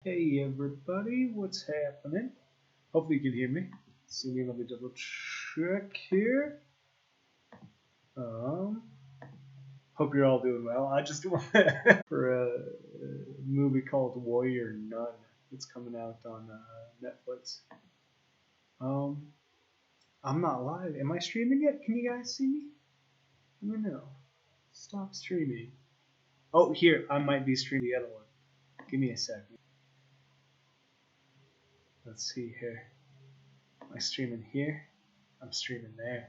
Hey everybody, what's happening? Hopefully you can hear me. See me, let me double check here. Um, Hope you're all doing well. I just went for a movie called Warrior Nun. It's coming out on Netflix. Um, I'm not live. Am I streaming yet? Can you guys see me? Let me know. Stop streaming. Oh, here, I might be streaming the other one. Give me a second. Let's see here. Am I streaming here? I'm streaming there.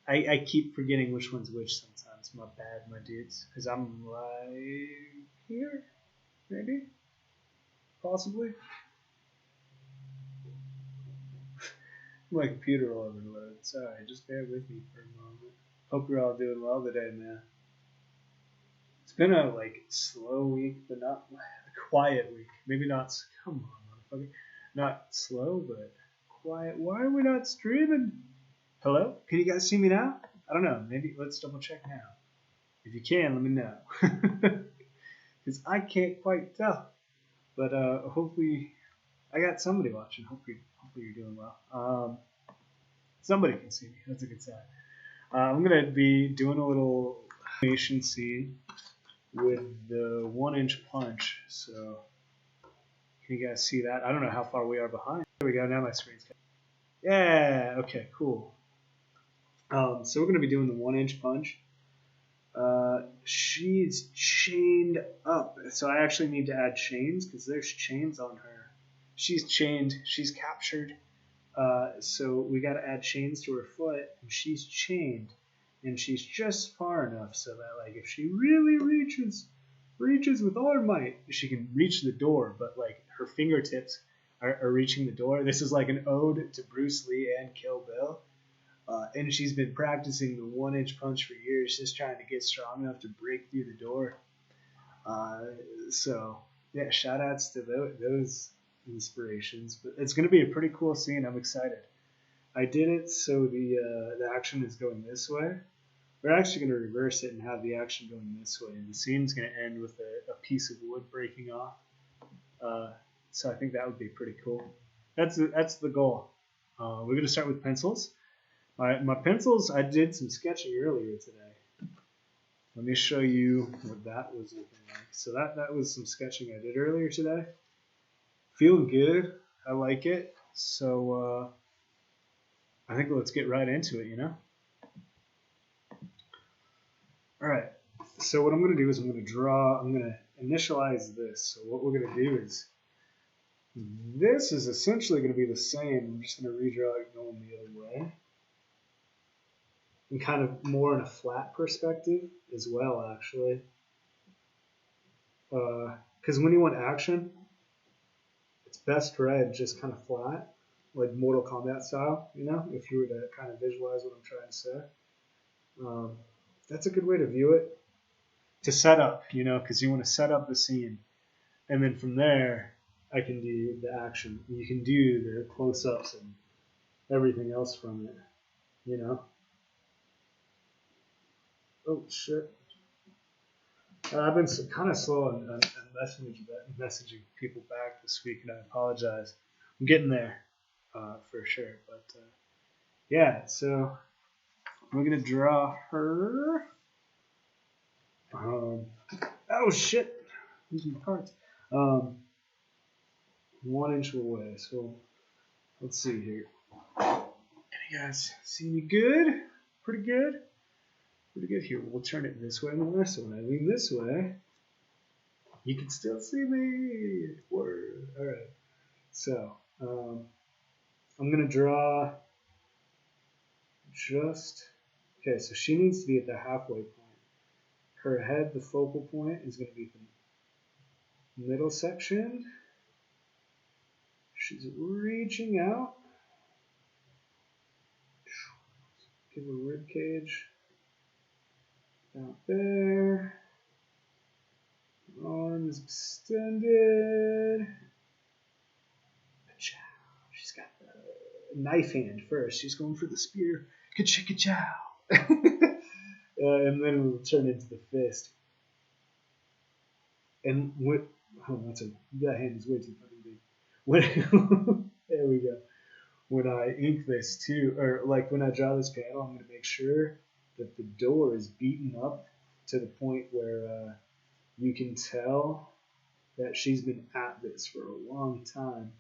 I keep forgetting which one's which sometimes. My bad, my dudes. Because I'm live here? Maybe? Possibly? My computer will overload. Sorry, just bear with me for a moment. Hope you're all doing well today, man. It's been a slow week, but not a quiet week. Maybe not. Come on, motherfucker. Not slow, but quiet. Why are we not streaming? Hello? Can you guys see me now? I don't know. Maybe let's double check now. If you can, let me know. Because I can't quite tell. But hopefully, I got somebody watching. Hopefully you're doing well. Somebody can see me. That's a good sign. I'm going to be doing a little animation scene with the 1-inch punch. So, can you guys see that? I don't know how far we are behind. There we go. Now my screen's cut. Yeah. Okay, cool. So we're going to be doing the 1-inch punch. She's chained up, so I actually need to add chains because there's chains on her. She's chained, she's captured, so we got to add chains to her foot, and she's chained, and she's just far enough so that if she really reaches with all her might, she can reach the door, but her fingertips are reaching the door. This is like an ode to Bruce Lee and Kill Bill. And she's been practicing the 1-inch punch for years, just trying to get strong enough to break through the door. So, yeah, shout outs to those inspirations. But it's going to be a pretty cool scene. I'm excited. I did it so the action is going this way. We're actually going to reverse it and have the action going this way. And the scene's going to end with a piece of wood breaking off. So I think that would be pretty cool. That's the goal. We're going to start with pencils. My pencils, I did some sketching earlier today. Let me show you what that was looking like. So that was some sketching I did earlier today. Feeling good. I like it. So I think let's get right into it, All right. So what I'm going to do is I'm going to initialize this. So what we're going to do is this is essentially going to be the same. I'm just going to redraw it going the other way. And kind of more in a flat perspective as well, actually. Because when you want action, it's best read just kind of flat, like Mortal Kombat style, if you were to kind of visualize what I'm trying to say. That's a good way to view it. To set up, because you want to set up the scene. And then from there, I can do the action. You can do the close-ups and everything else from it, Oh, shit. I've been kind of slow on messaging people back this week, and I apologize. I'm getting there for sure. But, yeah, so we're going to draw her. Oh, shit. Losing my parts. 1 inch away. So let's see here. Can you guys see me good? Pretty good? Pretty good here. We'll turn it this way more, so when I lean this way, you can still see me. Word. All right. So I'm gonna draw just. Okay, so she needs to be at the halfway point. Her head, the focal point, is gonna be the middle section. She's reaching out. Give her rib cage. Out there. Arms extended. She's got the knife hand first. She's going for the spear. Ka-chow. And then we'll turn into the fist. And Oh, that hand is way too fucking big. When there we go. When I ink this too, or like when I draw this panel, I'm gonna make sure that the door is beaten up to the point where you can tell that she's been at this for a long time.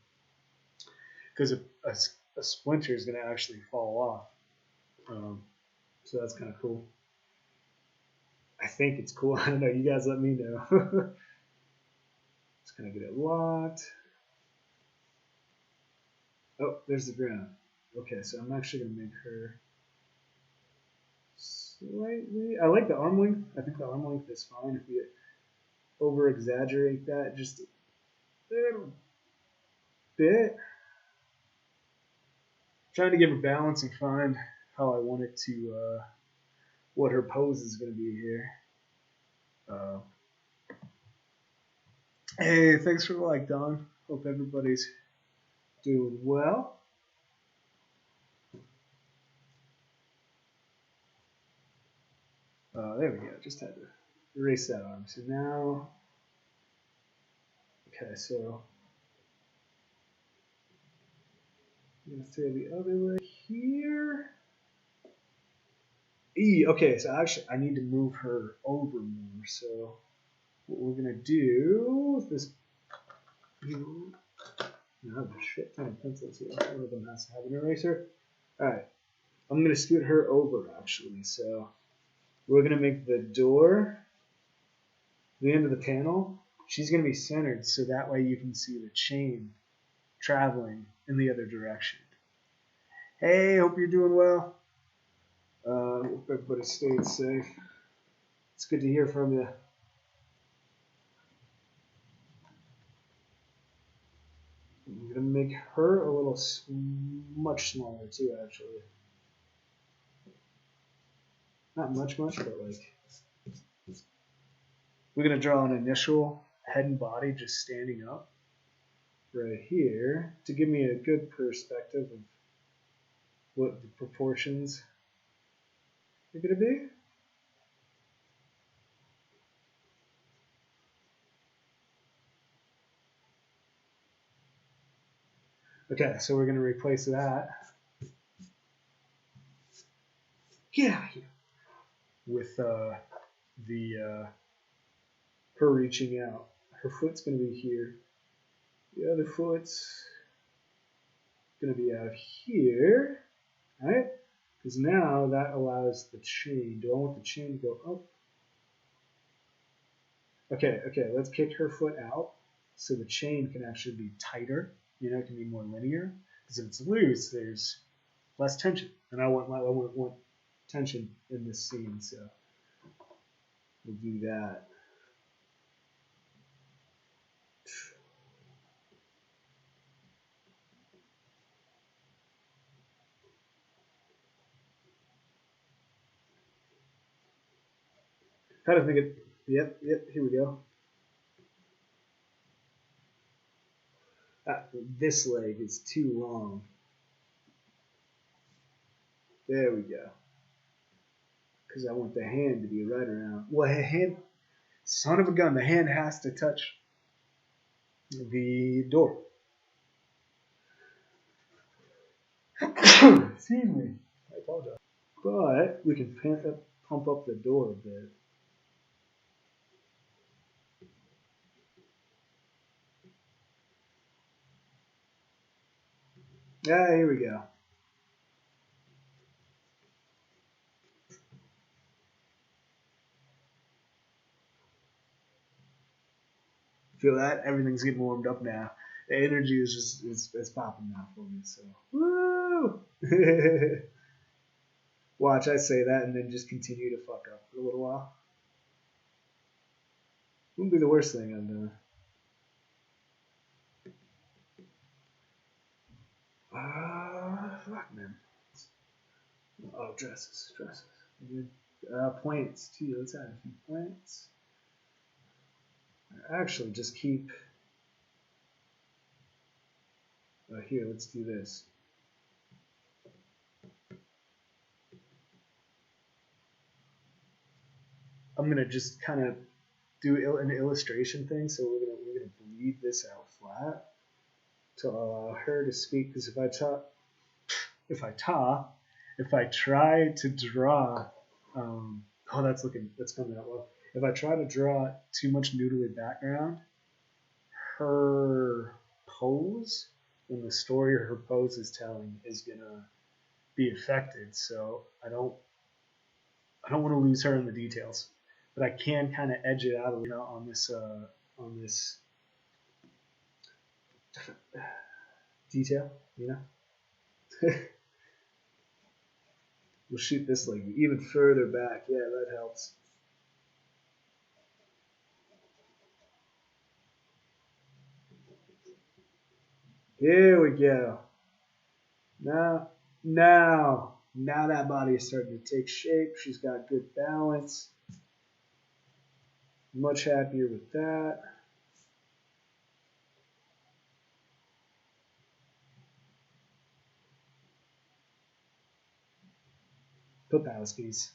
Because a splinter is gonna actually fall off. So that's kind of cool. I think it's cool. I don't know. You guys let me know. Just gonna get it locked. Oh, there's the ground. Okay, so I'm actually gonna make her slightly. I like the arm length. I think the arm length is fine. If we over exaggerate that just a little bit, trying to give a balance and find how I want it to, what her pose is gonna be here. Hey, thanks for the like, Don. Hope everybody's doing well. There we go. Just had to erase that arm. So now, okay, so I'm gonna throw the other way here. Okay, so actually I need to move her over more. So what we're gonna do with this, I have a shit ton of pencils here. One of them has to have an eraser. All right, I'm gonna scoot her over actually. So we're gonna make the door, the end of the panel. She's gonna be centered, so that way you can see the chain traveling in the other direction. Hey, hope you're doing well. Hope everybody stayed safe. It's good to hear from you. I'm gonna make her a little much smaller too, actually. Not much, but like we're gonna draw an initial head and body just standing up right here to give me a good perspective of what the proportions are gonna be. Okay, so we're gonna replace that. Get out of here. With her reaching out. Her foot's gonna be here. The other foot's gonna be out here, right? Because now that allows the chain. Do I want the chain to go up? Okay, let's kick her foot out so the chain can actually be tighter. You know, it can be more linear. Because if it's loose, there's less tension. And I want tension in this scene, so we'll do that. Kind of think it. Yep, here we go. This leg is too long. There we go. Because I want the hand to be right around. Well, hand, son of a gun, the hand has to touch the door. Excuse me. I apologize. But we can pump up the door a bit. Ah, here we go. Feel that? Everything's getting warmed up now. The energy is just it's popping now for me. So woo! Watch, I say that and then just continue to fuck up for a little while. Wouldn't be the worst thing I'm doing. Fuck, man. Oh, dresses. Plants too. Let's add a few plants. Actually, just keep. Here, let's do this. I'm gonna just kind of do an illustration thing. So we're gonna bleed this out flat to allow her to speak. Because if I try to draw, that's coming out well. If I try to draw too much noodly background, her pose and the story her pose is telling is gonna be affected. So I don't want to lose her in the details, but I can kind of edge it out a little on this detail, you know. We'll shoot this like even further back. Yeah, that helps. Here we go. Now that body is starting to take shape. She's got good balance. Much happier with that. Papowskis.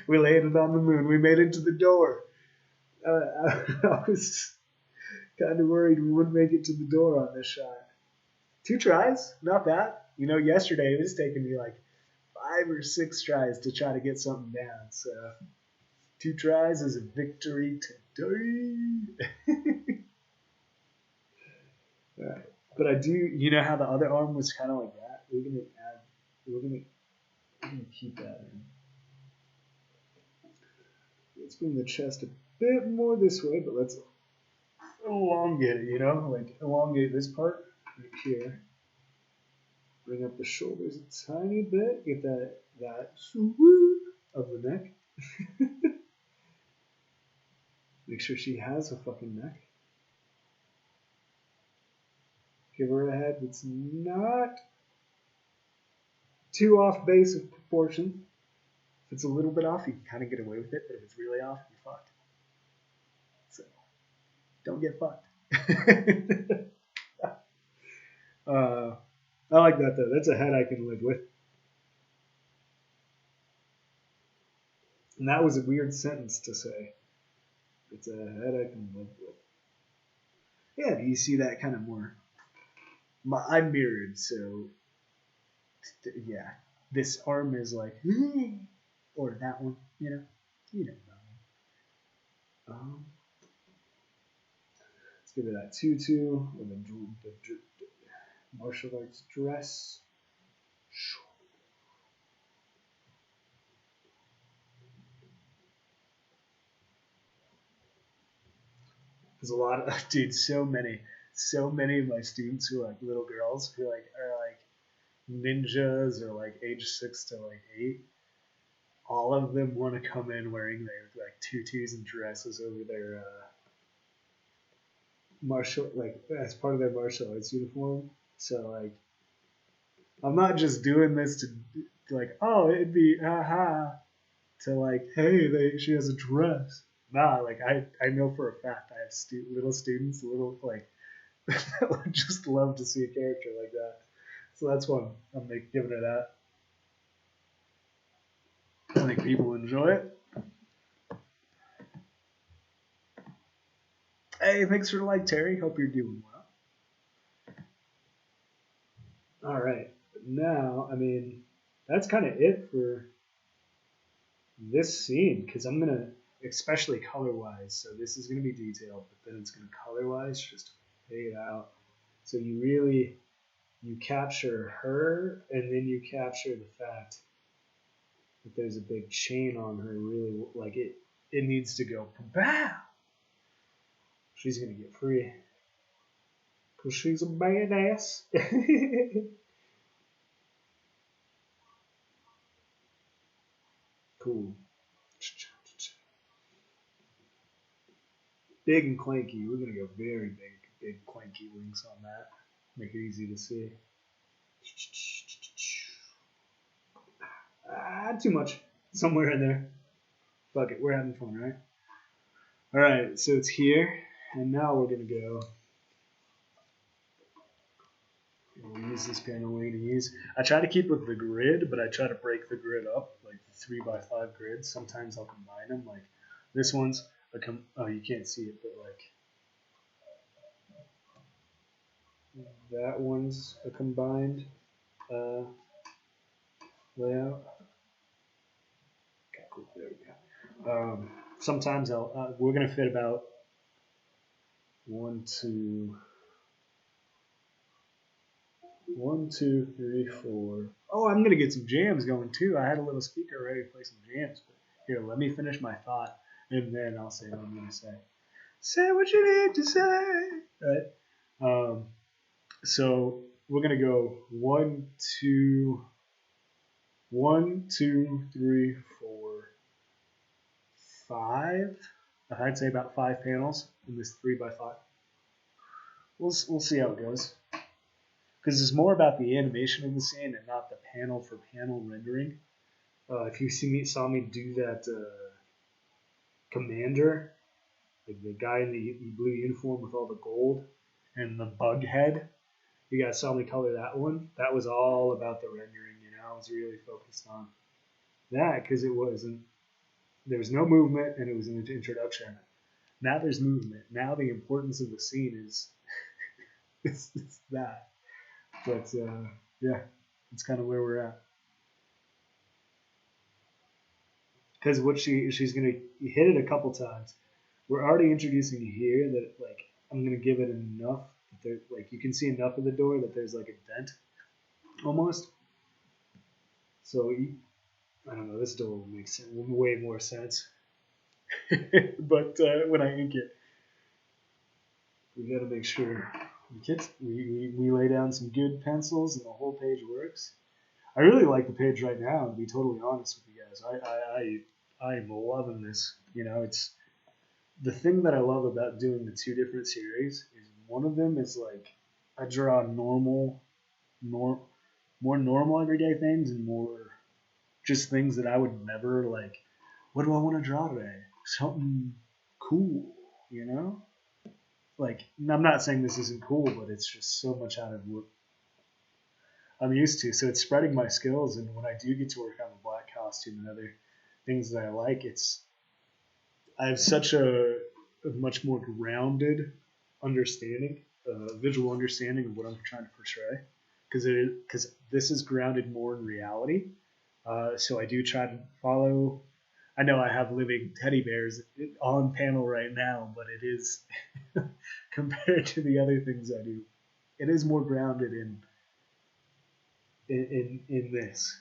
We landed on the moon. We made it to the door. I was kind of worried we wouldn't make it to the door on this shot. 2 tries, not bad. You know, yesterday it was taking me like 5 or 6 tries to try to get something down. So 2 tries is a victory today. All right. But I do, you know how the other arm was kind of like that? We're gonna keep that in. Let's bring the chest a bit more this way, but let's elongate it, you know? Like elongate this part right here. Bring up the shoulders a tiny bit, get that swoop of the neck. Make sure she has a fucking neck. Give her a head that's not too off base of proportion. If it's a little bit off, you can kind of get away with it, but if it's really off, you're fucked. So, don't get fucked. I like that though. That's a head I can live with. And that was a weird sentence to say. It's a head I can live with. Yeah, you see that kind of more. I'm mirrored, so yeah. This arm is like, or that one, you know that one. Let's give it that tutu with the martial arts dress. There's a lot of dude, so many of my students who are like little girls who are like ninjas or like age 6 to like 8. All of them want to come in wearing their like tutus and dresses over their martial, like as part of their martial arts uniform. So like, I'm not just doing this to like, oh, it'd be haha, to like, hey, she has a dress. Nah, like I know for a fact I have little students, little like that would just love to see a character like that. So that's why I'm giving it that. I think people enjoy it. Hey, thanks for the like, Terry. Hope you're doing well. All right, now, I mean, that's kind of it for this scene, because I'm gonna, especially color-wise, so this is gonna be detailed, but then it's gonna color-wise just fade out. So you capture her, and then you capture the fact that there's a big chain on her. Really, like it needs to go bow. She's gonna get free, cause she's a badass. Cool. Big and clanky. We're gonna go very big clanky wings on that. Make it easy to see. Too much. Somewhere in there. Fuck it, we're having fun, right? Alright, so it's here, and now we're gonna go. We'll use this panel we're gonna use. I try to keep with the grid, but I try to break the grid up, like the 3x5 grid. Sometimes I'll combine them, like This one's oh, you can't see it, but like that one's a combined layout. Okay, cool. There we go. Sometimes we're gonna fit about 1, 2, 1, 2, 3, 4. Oh, I'm gonna get some jams going too. I had a little speaker ready to play some jams, but here, let me finish my thought, and then I'll say what I'm gonna say. Say what you need to say, right? So we're gonna go 1, 2, 1, 2, 3, 4, 5. I'd say about 5 panels in this 3x5. We'll see how it goes, because it's more about the animation of the scene and not the panel for panel rendering. If you saw me do that commander, like the guy in the blue uniform with all the gold and the bug head, you guys saw me color that one. That was all about the rendering. I was really focused on that because there was no movement and it was an introduction. Now there's movement. Now the importance of the scene is it's that. But yeah, it's kind of where we're at. Because what she's gonna hit it a couple times. We're already introducing here that like I'm gonna give it enough that there, like you can see enough of the door that there's like a dent almost. So I don't know. This door makes way more sense. But when I ink it, we got to make sure we lay down some good pencils and the whole page works. I really like the page right now, to be totally honest with you guys. I am loving this. It's the thing that I love about doing the 2 different series is one of them is like I draw more normal everyday things and more just things that I would never like. What do I want to draw today? Something cool, Like, I'm not saying this isn't cool, but it's just so much out of what I'm used to. So it's spreading my skills, and when I do get to work on the black costume and other things that I like, I have such a much more grounded understanding, visual understanding of what I'm trying to portray, because this is grounded more in reality. So I do try to follow. I know I have living teddy bears on panel right now, but it is compared to the other things I do, it is more grounded in this.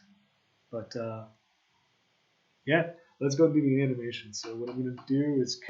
But yeah, let's go do the animation. So what I'm gonna do is